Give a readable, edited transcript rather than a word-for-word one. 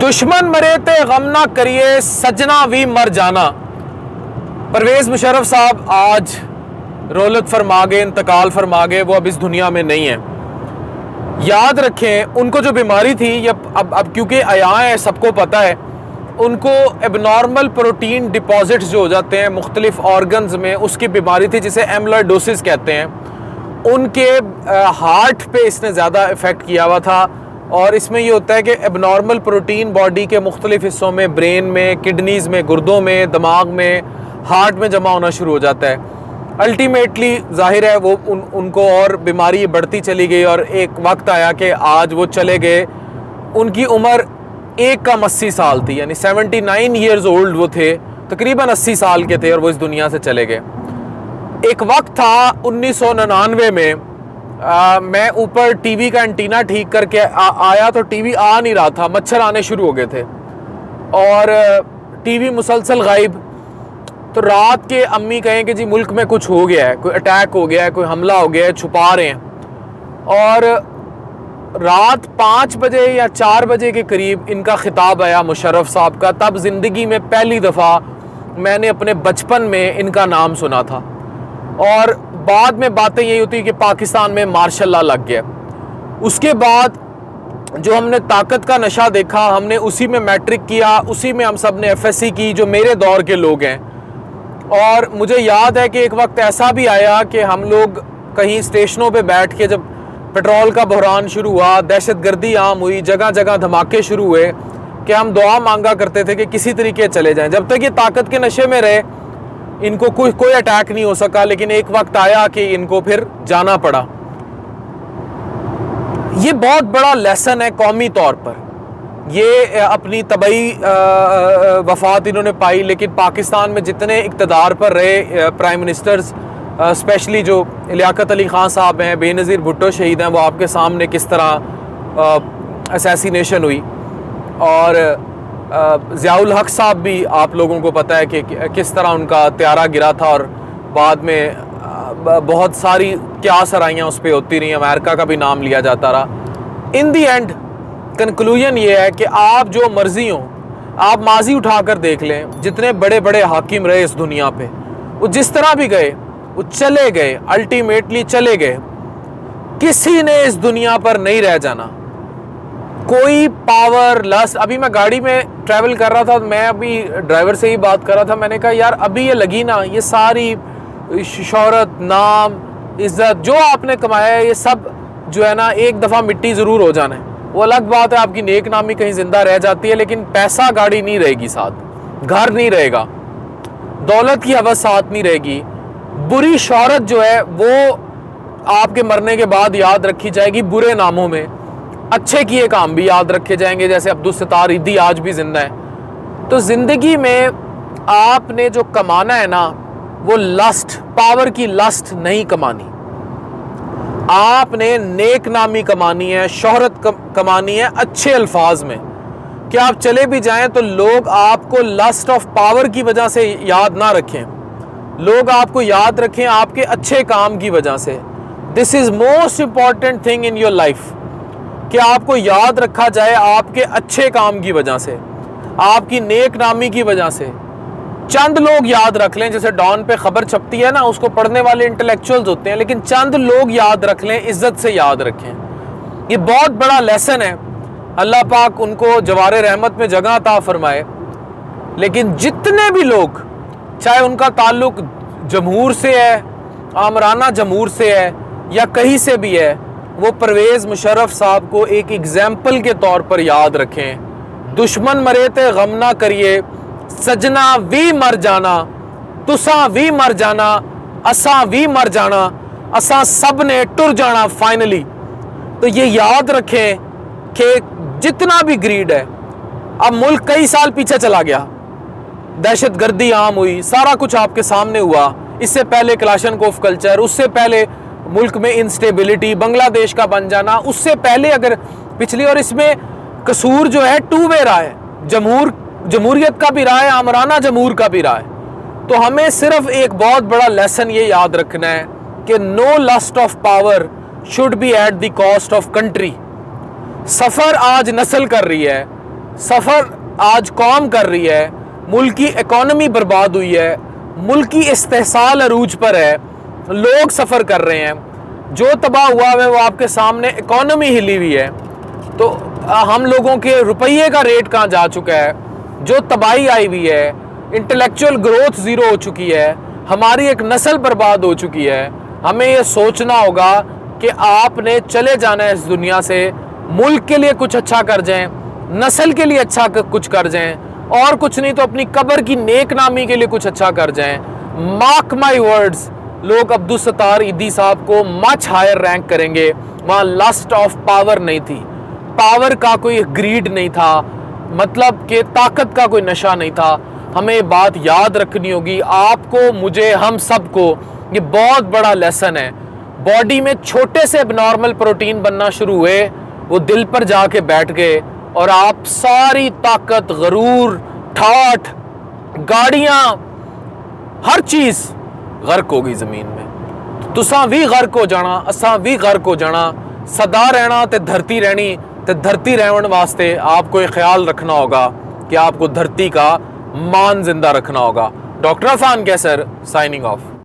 दुश्मन मरे थे गम ना करिए सजना भी मर जाना। परवेज़ मुशर्रफ साहब आज रोलत फरमा गए, इंतकाल फरमा गए, वो अब इस दुनिया में नहीं है। याद रखें, उनको जो बीमारी थी ये अब क्योंकि आया है, सबको पता है, उनको एबनॉर्मल प्रोटीन डिपॉजिट्स जो हो जाते हैं मुख्तलिफ ऑर्गन्स में, उसकी बीमारी थी जिसे एम्लोइडोसिस कहते हैं। उनके हार्ट पे इसने ज़्यादा इफ़ेक्ट किया हुआ था और इसमें ये होता है कि एबनॉर्मल प्रोटीन बॉडी के मुख्तलिफ हिस्सों में, ब्रेन में, किडनीज़ में, गुर्दों में, दिमाग में, हार्ट में जमा होना शुरू हो जाता है। अल्टीमेटली ज़ाहिर है वो उनको और बीमारी बढ़ती चली गई और एक वक्त आया कि आज वो चले गए। उनकी उम्र 1 साल थी, यानी 79 ईयर्स ओल्ड वो थे, तकरीबन 80 साल के थे और वो इस दुनिया से चले गए। एक वक्त था 1999 में, मैं ऊपर टीवी का एंटीना ठीक करके आया तो टीवी आ नहीं रहा था, मच्छर आने शुरू हो गए थे और टीवी मुसलसल गायब। तो रात के अम्मी कहें कि जी मुल्क में कुछ हो गया है, कोई अटैक हो गया है, कोई हमला हो गया है, छुपा रहे हैं। और रात 5 बजे या 4 बजे के करीब इनका खिताब आया मुशर्रफ साहब का। तब ज़िंदगी में पहली दफ़ा मैंने अपने बचपन में इनका नाम सुना था और बाद में बातें यही होती कि पाकिस्तान में मार्शल लॉ लग गया। उसके बाद जो हमने ताकत का नशा देखा, हमने उसी में मैट्रिक किया, उसी में हम सब ने FSC की, जो मेरे दौर के लोग हैं। और मुझे याद है कि एक वक्त ऐसा भी आया कि हम लोग कहीं स्टेशनों पे बैठ के, जब पेट्रोल का बहरान शुरू हुआ, दहशतगर्दी आम हुई, जगह जगह धमाके शुरू हुए, कि हम दुआ मांगा करते थे कि किसी तरीके चले जाएं। जब तक ये ताकत के नशे में रहे इनको कोई अटैक नहीं हो सका, लेकिन एक वक्त आया कि इनको फिर जाना पड़ा। ये बहुत बड़ा लेसन है कौमी तौर पर। ये अपनी तबई वफात इन्होंने पाई, लेकिन पाकिस्तान में जितने इक़्तिदार पर रहे प्राइम मिनिस्टर्स, स्पेशली जो लियाकत अली ख़ान साहब हैं, बेनज़ीर भुट्टो शहीद हैं, वो आपके सामने किस तरह असैसिनेशन हुई। और ज़ियाउल हक साहब भी आप लोगों को पता है कि किस तरह उनका त्यारा गिरा था और बाद में बहुत सारी क्या सराइयाँ उस पर होती रही, अमेरिका का भी नाम लिया जाता रहा। इन दी एंड कंक्लूजन ये है कि आप जो मर्जी हो, आप माजी उठाकर देख लें, जितने बड़े बड़े हाकिम रहे इस दुनिया पे, वो जिस तरह भी गए वो चले गए, अल्टीमेटली चले गए। किसी ने इस दुनिया पर नहीं रह जाना। कोई पावर लस्ट, अभी मैं गाड़ी में ट्रैवल कर रहा था, मैं अभी ड्राइवर से ही बात कर रहा था, मैंने कहा यार अभी ये लगी ना, ये सारी शोहरत, नाम, इज्जत जो आपने कमाया है, ये सब जो है ना एक दफ़ा मिट्टी ज़रूर हो जाना है। वो अलग बात है, आपकी नेक नामी कहीं ज़िंदा रह जाती है, लेकिन पैसा गाड़ी नहीं रहेगी साथ, घर नहीं रहेगा, दौलत की हवस साथ नहीं रहेगी। बुरी शोहरत जो है वो आपके मरने के बाद याद रखी जाएगी बुरे नामों में, अच्छे किए काम भी याद रखे जाएंगे, जैसे अब्दुल सत्तार ईदी आज भी जिंदा है। तो ज़िंदगी में आपने जो कमाना है ना, वो लस्ट, पावर की लस्ट नहीं कमानी। आपने नेक नामी कमानी है, शोहरत कमानी है अच्छे अल्फाज में, कि आप चले भी जाएं तो लोग आपको लस्ट ऑफ पावर की वजह से याद ना रखें, लोग आपको याद रखें आपके अच्छे काम की वजह से। This is most important thing in your life, कि आपको याद रखा जाए आपके अच्छे काम की वजह से, आपकी नेक नामी की वजह से। चंद लोग याद रख लें, जैसे डॉन पे खबर छपती है ना, उसको पढ़ने वाले इंटेलेक्चुअल्स होते हैं, लेकिन चंद लोग याद रख लें, इज्जत से याद रखें। ये बहुत बड़ा लेसन है। अल्लाह पाक उनको जवारे रहमत में जगह अता फरमाए। लेकिन जितने भी लोग, चाहे उनका ताल्लुक जमहूर से है, आमराना जमहूर से है या कहीं से भी है, वो परवेज़ मुशर्रफ साहब को एक एग्जाम्पल के तौर पर याद रखें। दुश्मन मरे थे गम ना करिए सजना भी मर जाना, तुसा भी मर जाना, असा भी मर जाना, असा सब ने टुर जाना फाइनली। तो ये याद रखें कि जितना भी ग्रीड है, अब मुल्क कई साल पीछे चला गया, दहशत गर्दी आम हुई, सारा कुछ आपके सामने हुआ। इससे पहले क्लाशनकोफ कल्चर, उससे पहले मुल्क में इंस्टेबिलिटी, बांग्लादेश का बन जाना, उससे पहले अगर पिछली, और इसमें कसूर जो है टू वे रहा है, जमहूरियत का भी रहा है, आमराना जमहूर का भी रहा है। तो हमें सिर्फ एक बहुत बड़ा लेसन ये याद रखना है कि no lust of power should be at the cost of country. सफ़र आज नस्ल कर रही है, سفر آج قوم کر رہی ہے، ملک کی اکانومی برباد ہوئی ہے، ملک کی استحصال عروج پر ہے، لوگ سفر کر رہے ہیں، جو تباہ ہوا ہے وہ آپ کے سامنے اکانومی ہلی ہوئی ہے، تو ہم لوگوں کے روپیے کا ریٹ کہاں جا چکا ہے، جو تباہی آئی ہوئی ہے، انٹلیکچوئل گروتھ زیرو ہو چکی ہے، ہماری ایک نسل برباد ہو چکی ہے۔ ہمیں یہ سوچنا ہوگا کہ آپ نے چلے جانا ہے اس دنیا سے، ملک کے لیے کچھ اچھا کر جائیں، نسل کے لیے اچھا کچھ کر جائیں، اور کچھ نہیں تو اپنی قبر کی نیک نامی کے لیے کچھ اچھا کر جائیں۔ مارک مائی ورڈز، لوگ عبدالستار ایدھی صاحب کو مچ ہائر رینک کریں گے۔ وہاں لسٹ آف پاور نہیں تھی، پاور کا کوئی گریڈ نہیں تھا، مطلب کہ طاقت کا کوئی نشہ نہیں تھا۔ ہمیں یہ بات یاد رکھنی ہوگی، آپ کو، مجھے، ہم سب کو یہ بہت بڑا لیسن ہے۔ باڈی میں چھوٹے سے اب نارمل پروٹین بننا شروع ہوئے، وہ دل پر جا کے بیٹھ گئے، اور آپ ساری طاقت، غرور، ٹھاٹھ، گاڑیاں، ہر چیز غرق ہوگی زمین میں۔ تساں بھی غرق ہو جانا، اساں بھی غرق ہو جانا۔ سدا رہنا تے دھرتی رہنی، تے دھرتی رہن واسطے آپ کو یہ خیال رکھنا ہوگا کہ آپ کو دھرتی کا مان زندہ رکھنا ہوگا۔ ڈاکٹر عفان کیسر، سائننگ آف۔